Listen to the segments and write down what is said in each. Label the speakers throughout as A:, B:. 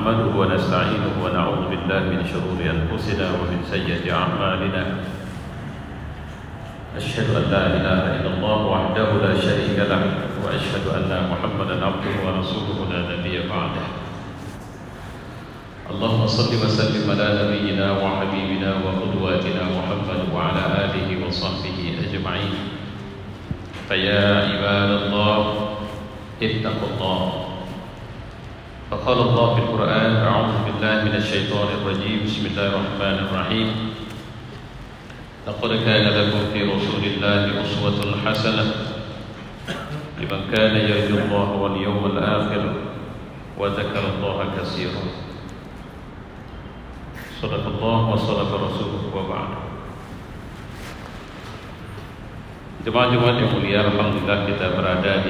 A: نحمده ونستعينه ونعوذ بالله من شرور أنفسنا ومن سيئات أعمالنا. أشهد أن لا إله إلا الله وحده لا شريك له وأشهد أن محمدا عبده ورسوله لا نبي بعده. اللهم صل وسلم على نبينا وحبيبنا وقدواتنا محمد وعلى آله وصحبه أجمعين. فيا عباد الله اتقوا الله. فقال الله في القرآن: أعوذ بالله من الشيطان الرجيم. بسم الله الرحمن الرحيم. لقد كان لكم في رسول الله أسوة حسنة لمن كان يرجو الله واليوم الآخر وذكر الله كثيرا. صدق الله وصدق رسوله وبعد. Jemaah-jemaah yang mulia, alhamdulillah kita berada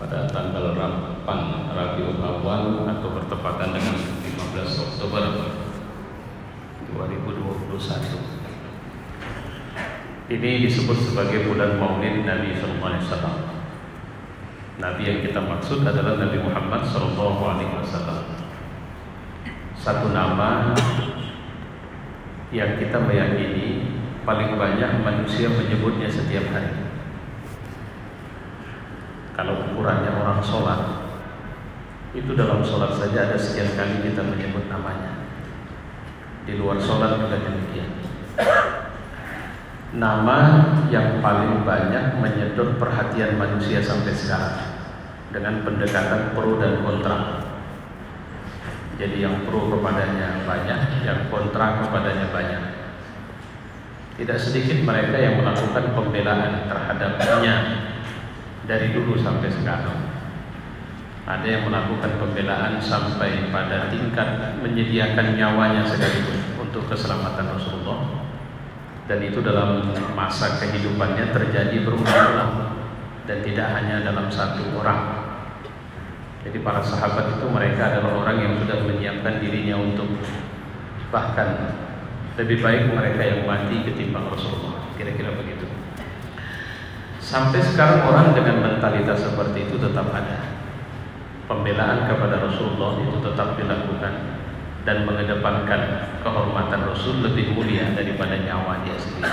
A: pada tanggal 8 Rabiul Awal atau bertepatan dengan 15 Oktober 2021. Ini disebut sebagai bulan Maulid Nabi sallallahu alaihi wasallam. Nabi yang kita maksud adalah Nabi Muhammad sallallahu alaihi wasallam. Satu nama yang kita meyakini paling banyak manusia menyebutnya setiap hari. Kalau ukurannya orang sholat, itu dalam sholat saja ada sekian kali kita menyebut namanya. Di luar sholat juga demikian. Nama yang paling banyak menyedot perhatian manusia sampai sekarang dengan pendekatan pro dan kontra. Jadi yang pro kepadanya banyak, yang kontra kepadanya banyak. Tidak sedikit mereka yang melakukan pembelaan terhadapnya dari dulu sampai sekarang. Ada yang melakukan pembelaan sampai pada tingkat menyediakan nyawanya sekalipun untuk keselamatan Rasulullah. Dan itu dalam masa kehidupannya terjadi berulang-ulang dan tidak hanya dalam satu orang. Jadi para sahabat itu mereka adalah orang yang sudah menyiapkan dirinya untuk bahkan lebih baik mereka yang mati ketimbang Rasulullah. Kira-kira begitu. Sampai sekarang orang dengan mentalitas seperti itu tetap ada. Pembelaan kepada Rasulullah itu tetap dilakukan dan mengedepankan kehormatan Rasul lebih mulia daripada nyawa dia sendiri.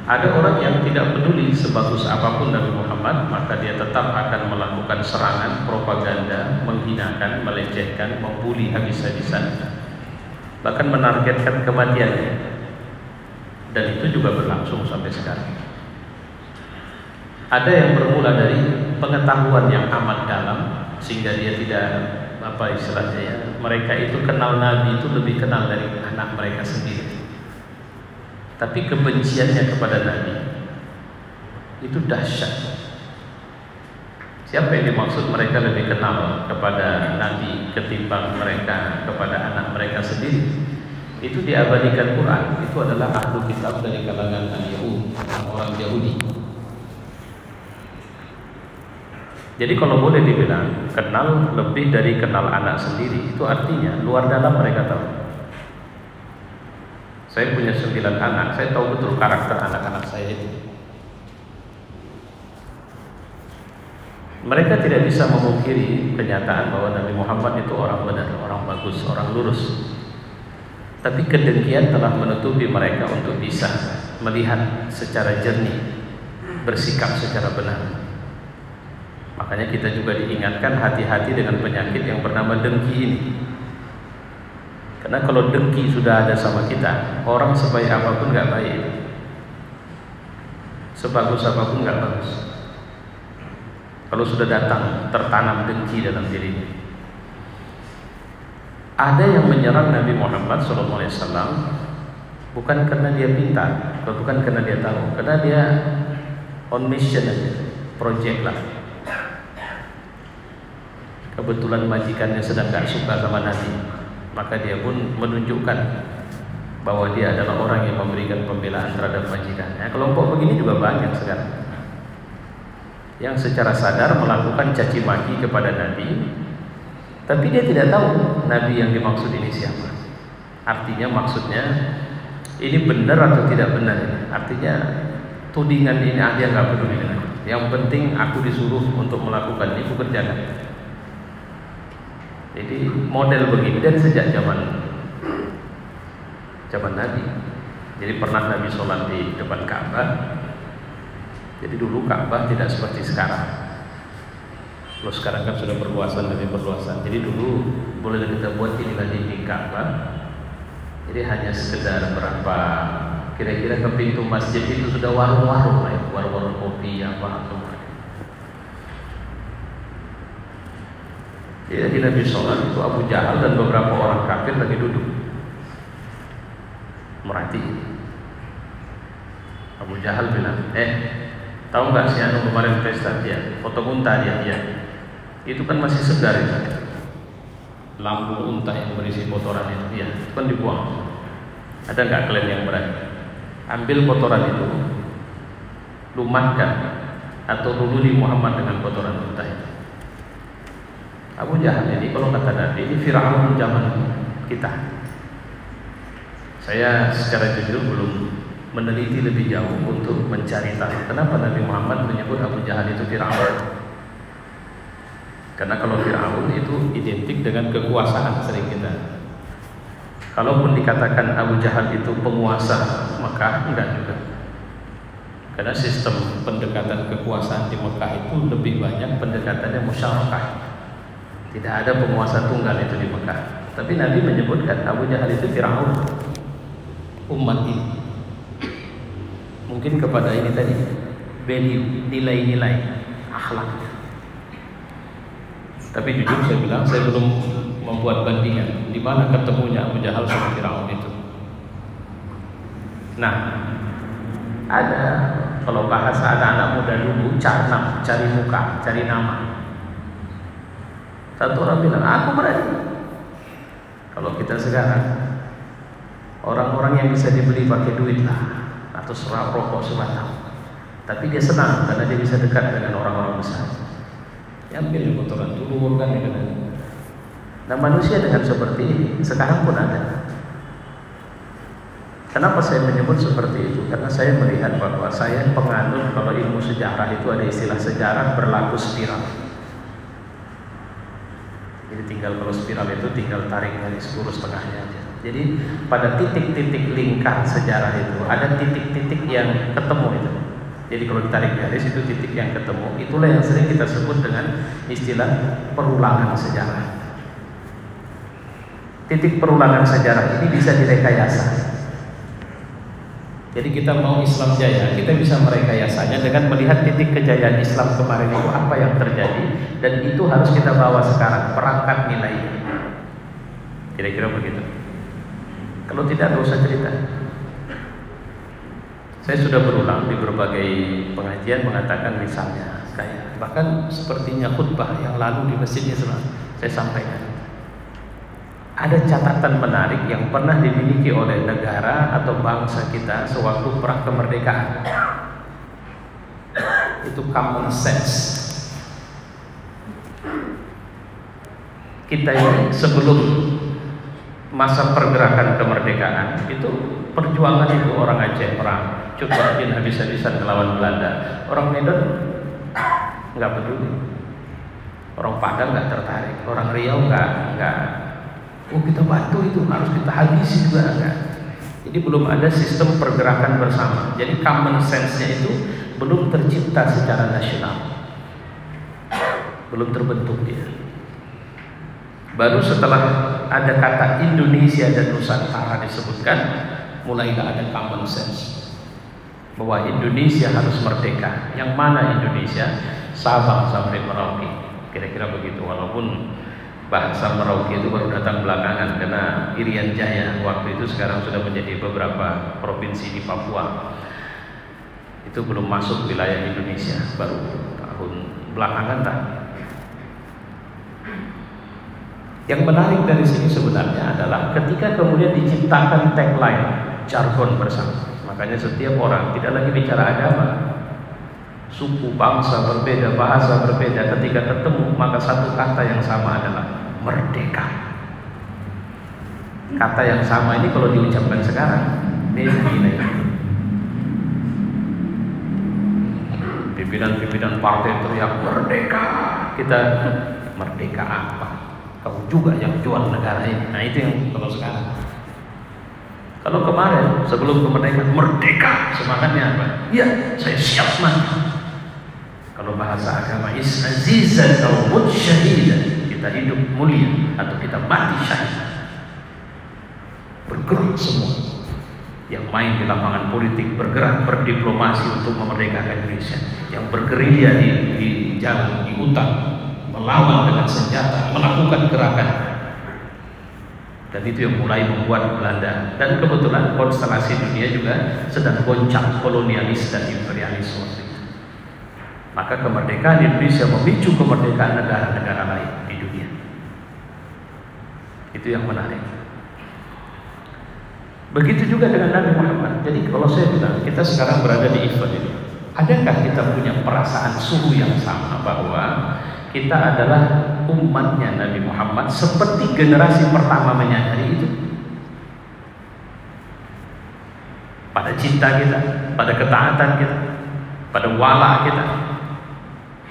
A: Ada orang yang tidak peduli sebagus apapun Nabi Muhammad, maka dia tetap akan melakukan serangan, propaganda, menghinakan, melecehkan, membuli habis-habisan, bahkan menargetkan kematiannya. Dan itu juga berlangsung sampai sekarang. Ada yang bermula dari pengetahuan yang amat dalam sehingga dia tidak istilahnya ya, mereka itu kenal Nabi itu lebih kenal dari anak mereka sendiri. Tapi kebenciannya kepada Nabi itu dahsyat. Siapa yang dimaksud mereka lebih kenal kepada Nabi ketimbang mereka kepada anak mereka sendiri? Itu diabadikan Quran. Itu adalah ahlu kitab dari kalangan Yahudi, orang Yahudi. Jadi kalau boleh dibilang kenal lebih dari kenal anak sendiri, itu artinya luar dalam mereka tahu. Saya punya 9 anak, saya tahu betul karakter anak-anak saya itu. Mereka tidak bisa memungkiri kenyataan bahwa Nabi Muhammad itu orang benar, orang bagus, orang lurus. Tapi kedengkian telah menutupi mereka untuk bisa melihat secara jernih, bersikap secara benar. Makanya kita juga diingatkan hati-hati dengan penyakit yang bernama dengki ini. Karena kalau dengki sudah ada sama kita, orang sebaik apapun gak baik, sebagus apapun gak bagus. Kalau sudah datang tertanam dengki dalam dirinya. Ada yang menyerang Nabi Muhammad SAW bukan karena dia pintar, bukan karena dia tahu, karena dia on mission aja, project lah. Kebetulan majikannya sedang gak suka sama Nabi, maka dia pun menunjukkan bahwa dia adalah orang yang memberikan pembelaan terhadap majikannya. Kelompok begini juga banyak sekarang, yang secara sadar melakukan caci maki kepada Nabi, tapi dia tidak tahu Nabi yang dimaksud ini siapa. Artinya maksudnya ini benar atau tidak benar. Artinya tudingan ini dia nggak peduli dengan. Yang penting aku disuruh untuk melakukan ini, aku kerjakan. Jadi model begini dan sejak zaman Nabi. Jadi pernah Nabi sholat di depan Ka'bah. Jadi dulu Ka'bah tidak seperti sekarang. Kalau sekarang kan sudah perluasan demi perluasan. Jadi dulu boleh kita buat inilah dinding Ka'bah. Jadi hanya sekedar berapa kira-kira ke pintu masjid itu sudah warung-warung lah ya, warung-warung kopi apa semua. Jadi Nabi sholat itu Abu Jahal dan beberapa orang kafir lagi duduk merhatiin. Abu Jahal bilang, tahu nggak si Anu kemarin pesta dia, foto unta dia. Itu kan masih segar itu. Lampu unta yang berisi kotoran itu kan dibuang. Ada nggak kalian yang berani? Ambil kotoran itu, lumatkan atau lululi Muhammad dengan kotoran unta itu. Abu Jahal ini kalau kata Nabi ini Fir'aun zaman kita. Saya secara jujur belum meneliti lebih jauh untuk mencari tahu kenapa Nabi Muhammad menyebut Abu Jahal itu Fir'aun. Karena kalau Fir'aun itu identik dengan kekuasaan sering kita. Kalaupun dikatakan Abu Jahal itu penguasa Mekah, enggak juga. Karena sistem pendekatan kekuasaan di Mekah itu lebih banyak pendekatannya musyarakah. Tidak ada penguasa tunggal itu di Mekah. Tapi Nabi menyebutkan Abu Jahal itu Fir'aun umat ini. Mungkin kepada ini tadi nilai-nilai akhlaknya. Tapi jujur saya bilang saya belum membuat bandingan di mana ketemunya Abu Jahal sama Fir'aun itu. Nah, ada kalau bahasa anak-anak muda dulu cari muka, cari nama. Satu orang bilang, aku berani. Kalau kita sekarang, orang-orang yang bisa dibeli pakai duit lah, atau rokok sebatang. Tapi dia senang karena dia bisa dekat dengan orang-orang besar. Ambil kotoran, turunkan ya kan. Nah manusia dengan seperti ini sekarang pun ada. Kenapa saya menyebut seperti itu? Karena saya melihat bahwa saya penganut kalau ilmu sejarah itu ada istilah sejarah berlaku spiral. Jadi tinggal kalau spiral itu tinggal tarik garis lurus tengahnya aja. Jadi pada titik-titik lingkar sejarah itu ada titik-titik yang ketemu itu. Jadi kalau ditarik garis itu titik yang ketemu. Itulah yang sering kita sebut dengan istilah perulangan sejarah. Titik perulangan sejarah ini bisa direkayasa. Jadi kita mau Islam jaya, kita bisa merekayasanya dengan melihat titik kejayaan Islam kemarin itu apa yang terjadi, dan itu harus kita bawa sekarang perangkat nilai. Kira-kira begitu. Kalau tidak, nggak usah cerita. Saya sudah berulang di berbagai pengajian mengatakan misalnya kayak bahkan sepertinya khutbah yang lalu di masjidnya saya sampaikan. Ada catatan menarik yang pernah dimiliki oleh negara atau bangsa kita sewaktu perang kemerdekaan. Itu common sense. Kita ini sebelum masa pergerakan kemerdekaan itu perjuangan itu orang Aceh perang, coba bikin habis-habisan melawan Belanda. Orang Medan nggak peduli, orang Padang nggak tertarik, orang Riau nggak. Oh kita bantu itu harus kita habisi juga enggak. Jadi belum ada sistem pergerakan bersama. Jadi common sense-nya itu belum tercipta secara nasional, belum terbentuk dia. Baru setelah ada kata Indonesia dan Nusantara disebutkan, mulailah ada common sense bahwa Indonesia harus merdeka. Yang mana Indonesia? Sabang sampai Merauke, kira-kira begitu. Walaupun bahasa Merauke itu baru datang belakangan karena Irian Jaya waktu itu sekarang sudah menjadi beberapa provinsi di Papua. Itu belum masuk wilayah Indonesia, baru tahun belakangan lah. Yang menarik dari sini sebenarnya adalah ketika kemudian diciptakan tagline jargon bersama. Makanya setiap orang tidak lagi bicara agama, suku, bangsa berbeda, bahasa berbeda, ketika ketemu maka satu kata yang sama adalah merdeka. Kata yang sama ini kalau diucapkan sekarang beda nilai. Pimpinan-pimpinan partai teriak merdeka, kita merdeka apa? Kau juga yang jual negara ini. Nah itu yang kalau sekarang. Kalau kemarin sebelum kemerdekaan, merdeka semangatnya apa? Ya, saya siap mati. Kalau bahasa agama azizan atau mut syahidan, kita hidup mulia atau kita mati syahid. Bergerak semua. Yang main di lapangan politik, bergerak berdiplomasi untuk memerdekakan Indonesia. Yang bergerilya di jalan, di hutan, melawan dengan senjata, melakukan gerakan. Dan itu yang mulai membuat Belanda. Dan kebetulan konstelasi dunia juga sedang goncang kolonialis dan imperialis waktu itu. Maka kemerdekaan Indonesia memicu kemerdekaan negara-negara lain di dunia. Itu yang menarik. Begitu juga dengan Nabi Muhammad. Jadi kalau saya bilang, kita sekarang berada di event ini, adakah kita punya perasaan suhu yang sama bahwa kita adalah umatnya Nabi Muhammad seperti generasi pertama menyadari itu? Pada cinta kita, pada ketaatan kita, pada wala kita,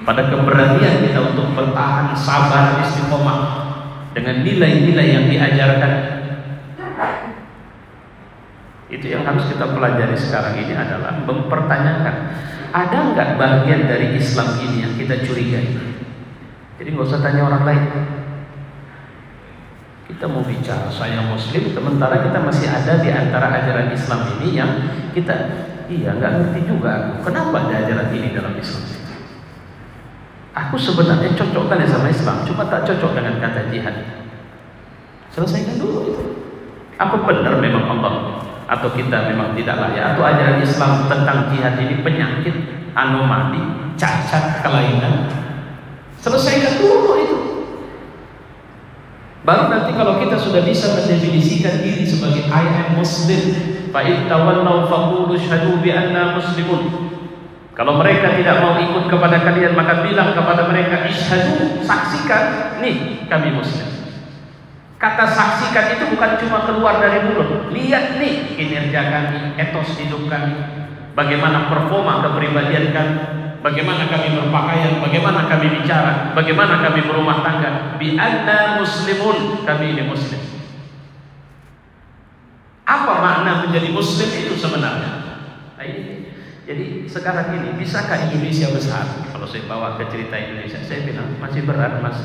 A: pada keberanian kita untuk bertahan, sabar, istiqomah dengan nilai-nilai yang diajarkan. Itu yang harus kita pelajari sekarang ini adalah mempertanyakan, ada nggak bagian dari Islam ini yang kita curigai? Jadi nggak usah tanya orang lain. Kita mau bicara saya Muslim, sementara kita masih ada di antara ajaran Islam ini yang kita nggak ngerti juga. Kenapa ada ajaran ini dalam Islam? Aku sebenarnya cocok kali sama Islam, cuma tak cocok dengan kata jihad. Selesaikan dulu itu. Apa benar memang Allah atau kita memang tidak layak, atau ajaran Islam tentang jihad ini penyakit, anomali, cacat, kelainan? Selesaikan dulu itu. Baru nanti kalau kita sudah bisa mendefinisikan diri sebagai I am Muslim, fa in tawallaw faqulu syhadu bi anna muslimun. Kalau mereka tidak mau ikut kepada kalian, maka bilang kepada mereka, isyhadu, saksikan, nih kami Muslim. Kata saksikan itu bukan cuma keluar dari mulut. Lihat nih kinerja kami, etos hidup kami, bagaimana performa kepribadian kami, bagaimana kami berpakaian, bagaimana kami bicara, bagaimana kami berumah tangga. Bi anna muslimun, kami ini Muslim. Apa makna menjadi Muslim itu sebenarnya? Nah, ini. Jadi sekarang ini, bisakah Indonesia besar? Kalau saya bawa ke cerita Indonesia, saya bilang masih berat, Mas.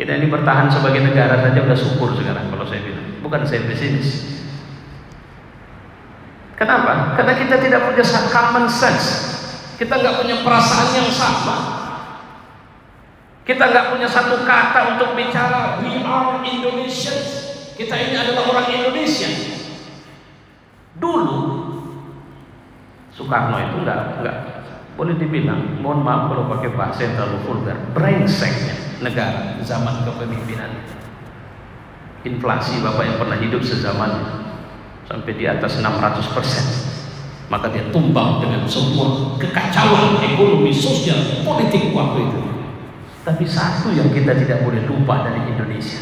A: Kita ini bertahan sebagai negara saja udah syukur sekarang kalau saya bilang. Bukan saya pesimis. Kenapa? Karena kita tidak punya common sense. Kita nggak punya perasaan yang sama. Kita nggak punya satu kata untuk bicara we are Indonesians. Kita ini adalah orang Indonesia. Dulu Soekarno itu nggak boleh dibilang, mohon maaf kalau pakai bahasa yang terlalu vulgar, brengseknya negara zaman kepemimpinan. Inflasi Bapak yang pernah hidup sezaman sampai di atas 600%. Maka dia tumbang dengan semua kekacauan ekonomi, sosial, politik waktu itu. Tapi satu yang kita tidak boleh lupa dari Indonesia,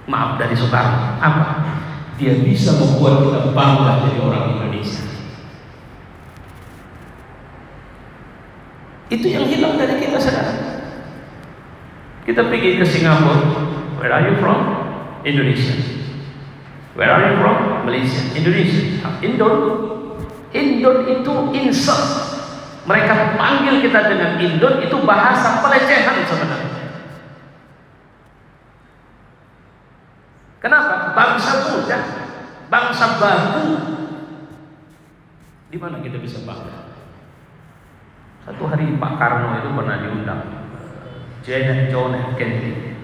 A: maaf, dari Soekarno, apa? Dia bisa membuat kita bangga jadi orang Indonesia. Itu yang hilang dari kita sekarang. Kita pergi ke Singapura. Where are you from? Indonesia. Where are you from? Malaysia. Indonesia. Indon itu insult. Mereka panggil kita dengan Indon, itu bahasa pelecehan sebenarnya. Kenapa? Bangsa muda, bangsa baru. Di mana kita bisa bangga? Satu hari Pak Karno itu pernah diundang, John F. Kennedy.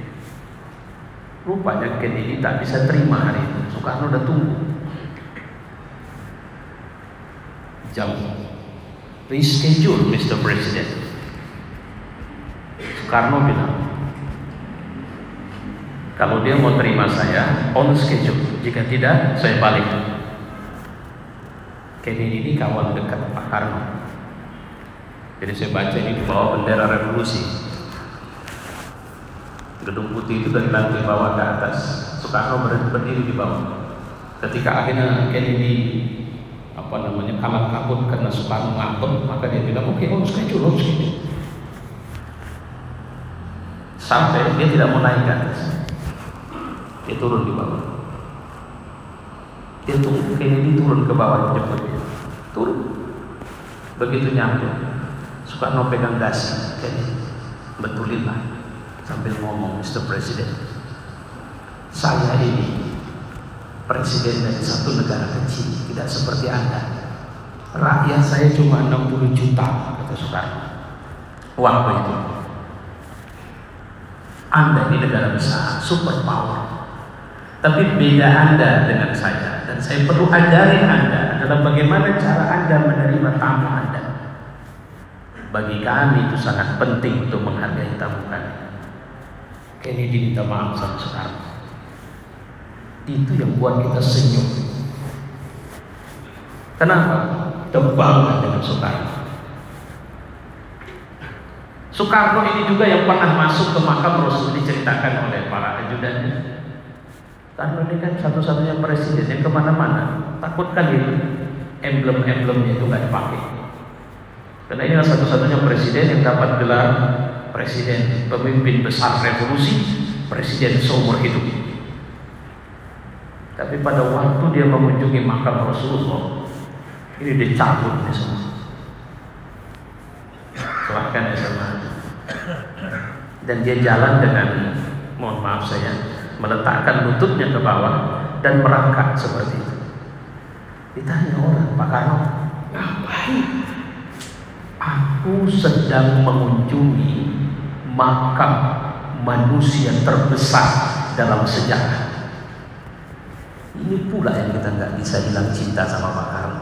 A: Rupanya Kennedy tak bisa terima hari itu. Soekarno udah tunggu jam, reschedule Mr. President. Soekarno bilang, kalau dia mau terima saya on schedule, jika tidak saya balik. Kennedy ini kawan dekat Pak Karno. Jadi saya baca ini di bawah bendera revolusi. Gedung putih itu dari lantai bawah ke atas. Soekarno berdiri di bawah. Ketika akhirnya Kennedy kalah kabut karena Soekarno ngantuk, maka dia bilang, oke, on schedule. sampai dia tidak mau naik ke atas, dia turun di bawah. Dia tunggu Kennedy turun ke bawah jemput dia, turun. Begitu nyampe, Soekarno pegang dasi Kennedy, betulin lah sambil ngomong, Mr. President, saya ini presiden dari satu negara kecil, tidak seperti Anda. Rakyat saya cuma 60 juta, kata Soekarno. Waktu itu Anda ini negara besar, super power. Tapi beda Anda dengan saya, dan saya perlu ajarin Anda adalah bagaimana cara Anda menerima tamu Anda. Bagi kami itu sangat penting untuk menghargai tamu kami. Kennedy minta maaf sama Soekarno. Itu yang buat kita senyum. Kenapa? Terbangga dengan Soekarno. Soekarno ini juga yang pernah masuk ke makam Rasul, diceritakan oleh para ajudannya. Karena ini kan satu-satunya presiden yang kemana-mana, takut kan itu emblem-emblemnya itu nggak dipakai. Karena ini adalah satu-satunya presiden yang dapat gelar presiden pemimpin besar revolusi, presiden seumur hidup. Tapi pada waktu dia mengunjungi makam Rasulullah, ini dicabut nih semua. Silahkan ya sama. Dan dia jalan dengan, mohon maaf saya, meletakkan lututnya ke bawah dan merangkak seperti itu. Ditanya orang, Pak Karno, ngapain? Aku sedang mengunjungi makam manusia terbesar dalam sejarah. Ini pula yang kita nggak bisa bilang cinta sama Pak Karno.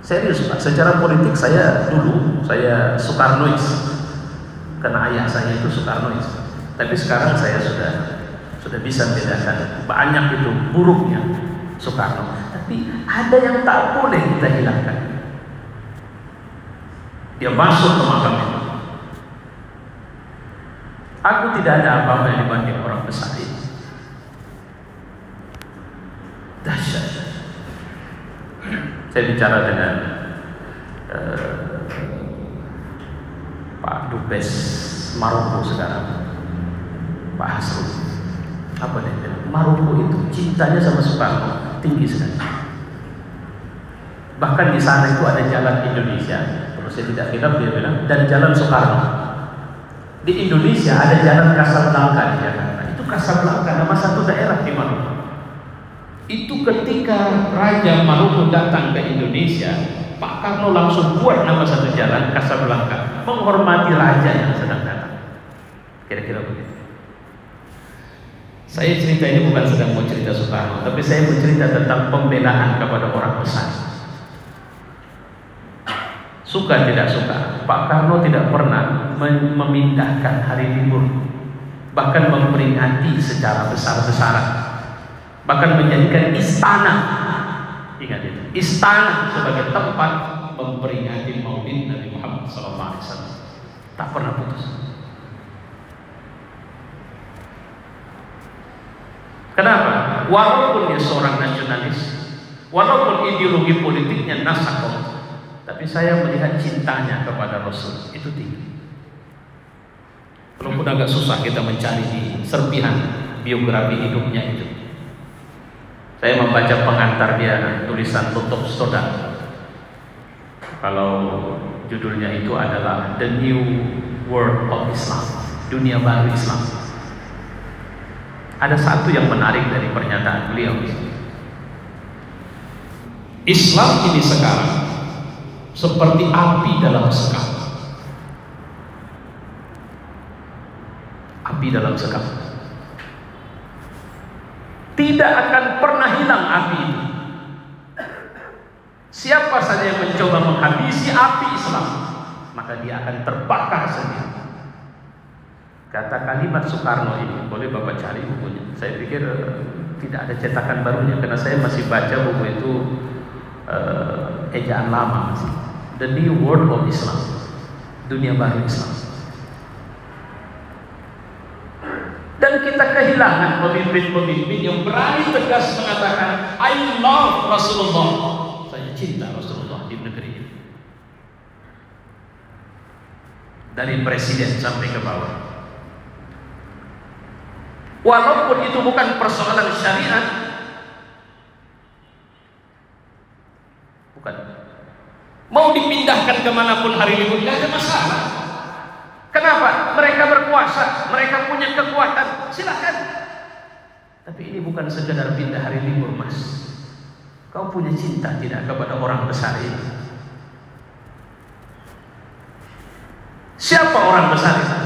A: Serius Pak, secara politik saya dulu saya Soekarnois, karena ayah saya itu Soekarnois. Tapi sekarang saya sudah bisa bedakan banyak itu buruknya Soekarno. Tapi ada yang tak boleh kita hilangkan. Dia masuk ke makam itu. Aku tidak ada apa-apa yang dibanding orang besar ini. Dahsyat. Saya bicara dengan Pak Dubes Maroko sekarang, Pak Hasrul. Apa dia bilang? Maroko itu cintanya sama Soekarno tinggi sekali. Bahkan di sana itu ada jalan Indonesia, terus saya tidak bilang, dia bilang, dan jalan Soekarno. Di Indonesia ada jalan Casablanca di Jakarta. Itu Casablanca, nama satu daerah di Maroko. Itu ketika Raja Maroko datang ke Indonesia, Pak Karno langsung buat nama satu jalan Casablanca, menghormati raja yang sedang datang. Kira-kira begitu. Saya cerita ini bukan sedang mau cerita Soekarno, tapi saya mau cerita tentang pembelaan kepada orang besar. Suka tidak suka, Pak Karno tidak pernah memindahkan hari libur, bahkan memperingati secara besar-besaran, bahkan menjadikan istana, ingat itu, istana sebagai tempat memperingati Maulid Nabi Muhammad SAW. Tak pernah putus. Kenapa? Walaupun dia seorang nasionalis, walaupun ideologi politiknya nasakoh, tapi saya melihat cintanya kepada Rasul itu tinggi. Walaupun agak susah kita mencari di serpihan biografi hidupnya itu. Saya membaca pengantar dia, tulisan Lutuf Stoddard. Kalau judulnya itu adalah The New World of Islam, dunia baru Islam. Ada satu yang menarik dari pernyataan beliau. Islam ini sekarang seperti api dalam sekam. Api dalam sekam. Tidak akan pernah hilang api itu. Siapa saja yang mencoba menghabisi api Islam, maka dia akan terbakar sendiri. Kata kalimat Soekarno ini, boleh Bapak cari bukunya. Saya pikir tidak ada cetakan barunya, karena saya masih baca buku itu ejaan lama masih. The New World of Islam, dunia baru Islam. Dan kita kehilangan pemimpin-pemimpin yang berani tegas mengatakan I love Rasulullah, saya cinta Rasulullah di negeri ini. Dari presiden sampai ke bawah. Walaupun itu bukan persoalan syariat, bukan. Mau dipindahkan kemanapun hari libur, tidak ada masalah. Kenapa? Mereka berkuasa, mereka punya kekuatan, silakan. Tapi ini bukan sekedar pindah hari libur, Mas. Kau punya cinta tidak kepada orang besar ini? Siapa orang besar itu?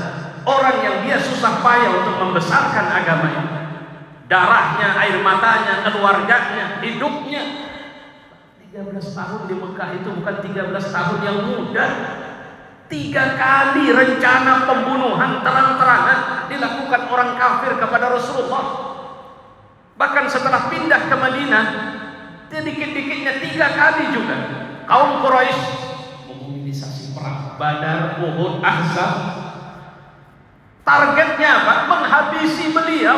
A: Orang yang dia susah payah untuk membesarkan agama ini. Darahnya, air matanya, keluarganya, hidupnya. 13 tahun di Mekah itu bukan 13 tahun yang mudah. 3 kali rencana pembunuhan terang-terangan dilakukan orang kafir kepada Rasulullah. Bahkan setelah pindah ke Madinah, sedikit-dikitnya 3 kali juga kaum Quraisy memobilisasi perang Badar, Uhud, Ahzab. Targetnya apa? Menghabisi beliau.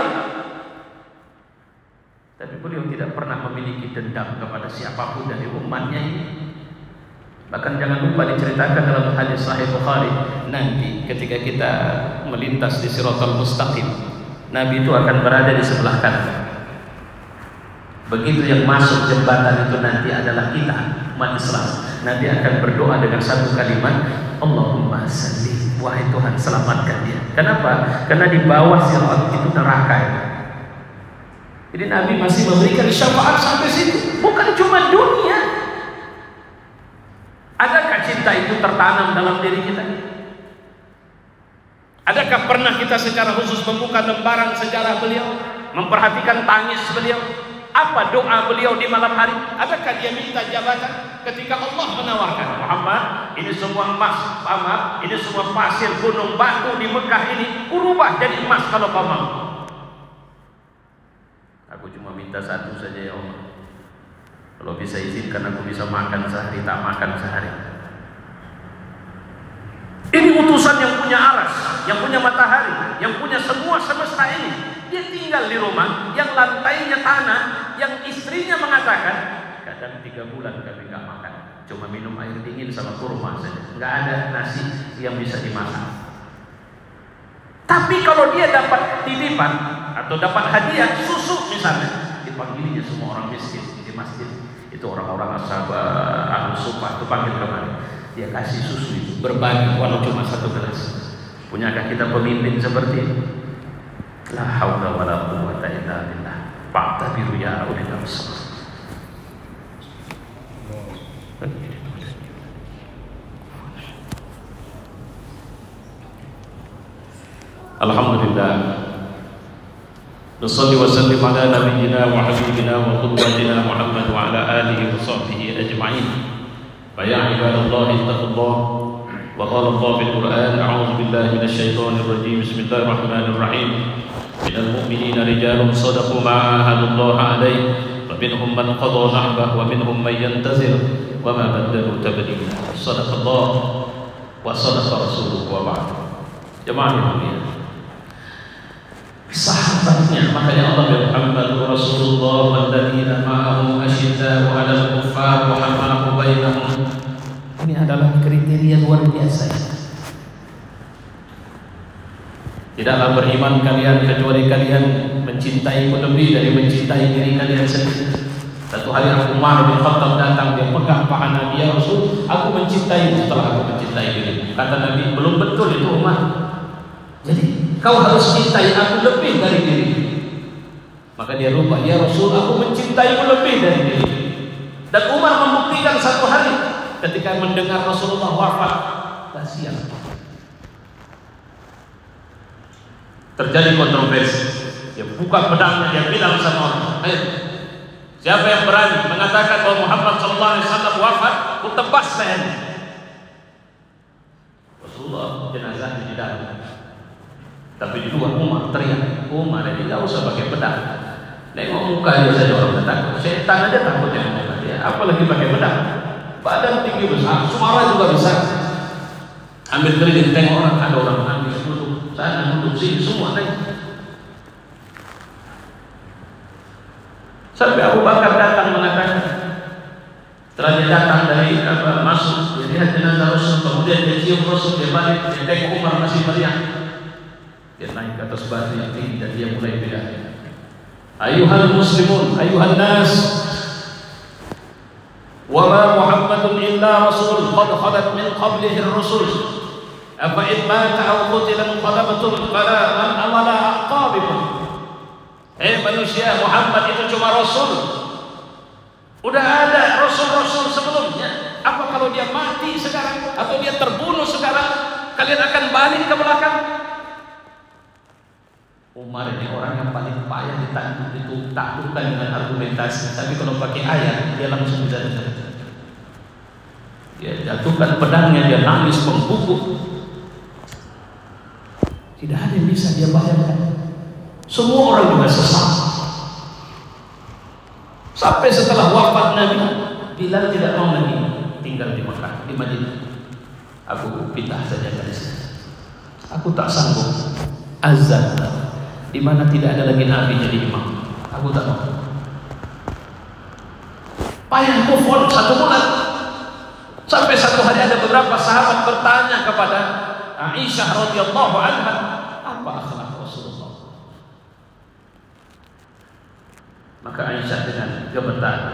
A: Tapi beliau tidak pernah memiliki dendam kepada siapapun dari umatnya ini. Bahkan jangan lupa diceritakan dalam hadis Sahih Bukhari, nanti ketika kita melintas di Shiratal Mustaqim, Nabi itu akan berada di sebelah kanan. Begitu yang masuk jembatan itu nanti adalah kita, umat Islam. Nanti akan berdoa dengan satu kalimat, Allahumma salli, wahai Tuhan selamatkan dia. Kenapa? Karena di bawah sirat itu neraka itu. Jadi Nabi masih memberikan syafaat sampai situ. Bukan cuma dunia. Adakah cinta itu tertanam dalam diri kita? Adakah pernah kita secara khusus membuka lembaran sejarah beliau, memperhatikan tangis beliau? Apa doa beliau di malam hari? Adakah dia minta jabatan? Ketika Allah menawarkan, Muhammad, ini semua emas, maaf, ini semua pasir, gunung, batu di Mekah ini, urubah jadi emas kalau kau mau. Aku cuma minta satu saja ya Allah. Kalau bisa izinkan aku bisa makan sehari, tak makan sehari. Ini utusan yang punya aras, yang punya matahari, yang punya semua semesta ini. Dia tinggal di rumah yang lantainya tanah, yang istrinya mengatakan, kadang 3 bulan kami nggak makan, cuma minum air dingin sama kurma saja, nggak ada nasi yang bisa dimakan. Tapi kalau dia dapat titipan atau dapat hadiah susu misalnya, dipanggilnya semua orang miskin di masjid. Itu orang-orang ashab Ahlus Suffah itu panggil kemari, dia kasih susu itu, berbagi walau cuma 1 gelas. Punyakah kita pemimpin seperti itu? La haula wala quwwata illa billah. Fa'tabiru ya ulil absar. Alhamdulillah. Nushalli wa sallim ala nabiyyina wa habibina wa qudwatina Muhammad wa ala alihi wa sahbihi ajma'in. Fa ya ibadallahi ittaqullah. Wa qala Allah fil Qur'an, a'udzu billahi minasy syaithanir rajim. Bismillahirrahmanirrahim. Minal mu'minina rijalun shadaqu ma 'ahadullaha 'alaihi wa minhum man qada nahbahu wa minhum man yantazir wa ma badalu tabdila. Shadaqallah wa shadaqa rasuluhu wa ba'd. Jemaah sekalian, sahabatnya, makanya Allah Muhammadur Rasulullah walladzina ma'ahu asyidda'u 'alal kuffar rahama'u bainahum. Ini adalah kriteria luar biasa. Tidaklah beriman kalian kecuali kalian mencintaiku lebih dari mencintai diri kalian sendiri. Satu hari Umar bin Khattab datang, dia pegang paha Nabi, ya Rasul, aku mencintaimu setelah aku mencintai diri. Kata Nabi, belum betul itu Umar. Jadi kau harus cintai aku lebih dari diri. Maka dia lupa, ya Rasul, aku mencintaimu lebih dari diri. Dan Umar membuktikan satu hari ketika mendengar Rasulullah wafat, kasihan. Terjadi kontroversi. Dia buka pedangnya, dia bilang sama orang, ayo, siapa yang berani mengatakan bahwa Muhammad SAW wafat, ku tebas lehernya. Rasulullah jenazahnya di dalam. Tapi di luar Umar teriak, Umar ini tidak usah pakai pedang. Nengok muka dia saja orang takut. Setan aja takut yang muka dia, apalagi pakai pedang. Badan tinggi besar, suara juga besar. Ambil keliling, tengok orang, ada orang ambil duduk sana, duduk sini, semua naik. Sampai Abu Bakar datang mengatakan, setelah dia datang dari masuk, dia lihat jenazah Rasul, kemudian dia cium Rasul, dia balik, dia tengok Umar masih meriang. Dia naik ke atas batu yang tinggi dan dia mulai bilang, Ayuhal muslimun, ayuhan nas, wa ma Muhammadun illa rasul qad khalat min qablihi ar-rusul afa in mata aw qutila inqalabtum ala man amala aqabikum. Manusia, Muhammad itu cuma rasul. Udah ada rasul-rasul sebelumnya. Apa kalau dia mati sekarang atau dia terbunuh sekarang, kalian akan balik ke belakang? Umar ini orang yang paling payah ditaklukkan dengan argumentasi, tapi kalau pakai ayat dia langsung bisa jatuh. Dia jatuhkan pedangnya, dia nangis membubuk. Tidak ada yang bisa dia bayangkan. Semua orang juga sesat. Sampai setelah wafat Nabi, Bilal tidak mau lagi tinggal di Mekah, di Madinah. Aku pindah saja dari sini. Aku tak sanggup azan di mana tidak ada lagi Nabi jadi imam. Aku tak mau. Payah move on 1 bulan. Sampai satu hari ada beberapa sahabat bertanya kepada Aisyah radhiyallahu anha, apa akhlak Rasulullah? Maka Aisyah dengan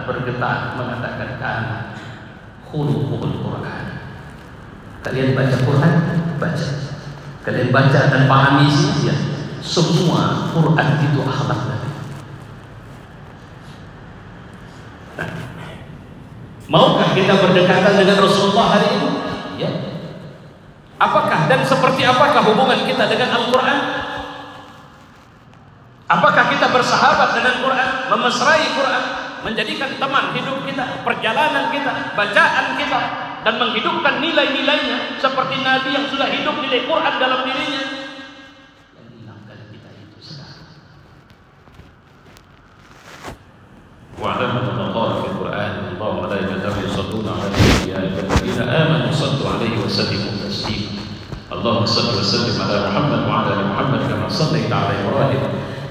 A: bergetar mengatakan, kana khuluqul Quran. Kalian baca Quran, baca. Kalian baca dan pahami isinya. Semua Quran itu akhlak Nabi. Maukah kita berdekatan dengan Rasulullah hari ini? Ya. Apakah dan seperti apakah hubungan kita dengan Al-Quran? Apakah kita bersahabat dengan Quran, memesrai Quran, menjadikan teman hidup kita, perjalanan kita, bacaan kita, dan menghidupkan nilai-nilainya seperti Nabi yang sudah hidup nilai Quran dalam dirinya? Yang hilangkan kita itu sekarang. Wa'alamu Allah fil Quran, Allah wa malaikatahu yusalluna 'alan nabi ya ayyuhalladzina amanu sallu 'alaihi wa sallimu taslima. Allahumma shalli wa sallim 'ala Muhammad wa 'ala ali Muhammad kama shallaita 'ala Ibrahim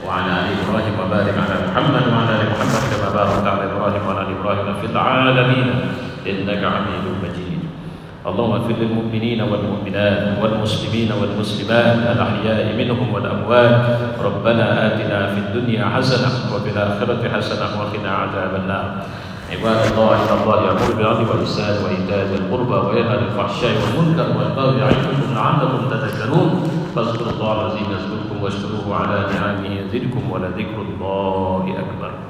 A: wa 'ala ali Ibrahim wa barik 'ala Muhammad wa 'ala ali Muhammad kama barakta 'ala Ibrahim wa 'ala ali Ibrahim fil 'alamin innaka 'Hamidum Majid. اللهم اغفر للمؤمنين والمؤمنات والمسلمين والمسلمات الأحياء منهم والأموات ربنا آتنا في الدنيا حسنة وفي الآخرة حسنة وقنا عذاب النار عباد الله إن الله يأمر بالعدل والإحسان وإيتاء ذي القربى وينهى عن الفحشاء والمنكر والبغي يعظكم لعلكم تذكرون فاذكروا الله العظيم يذكركم واشكروه على نعمه يزدكم ولذكر الله أكبر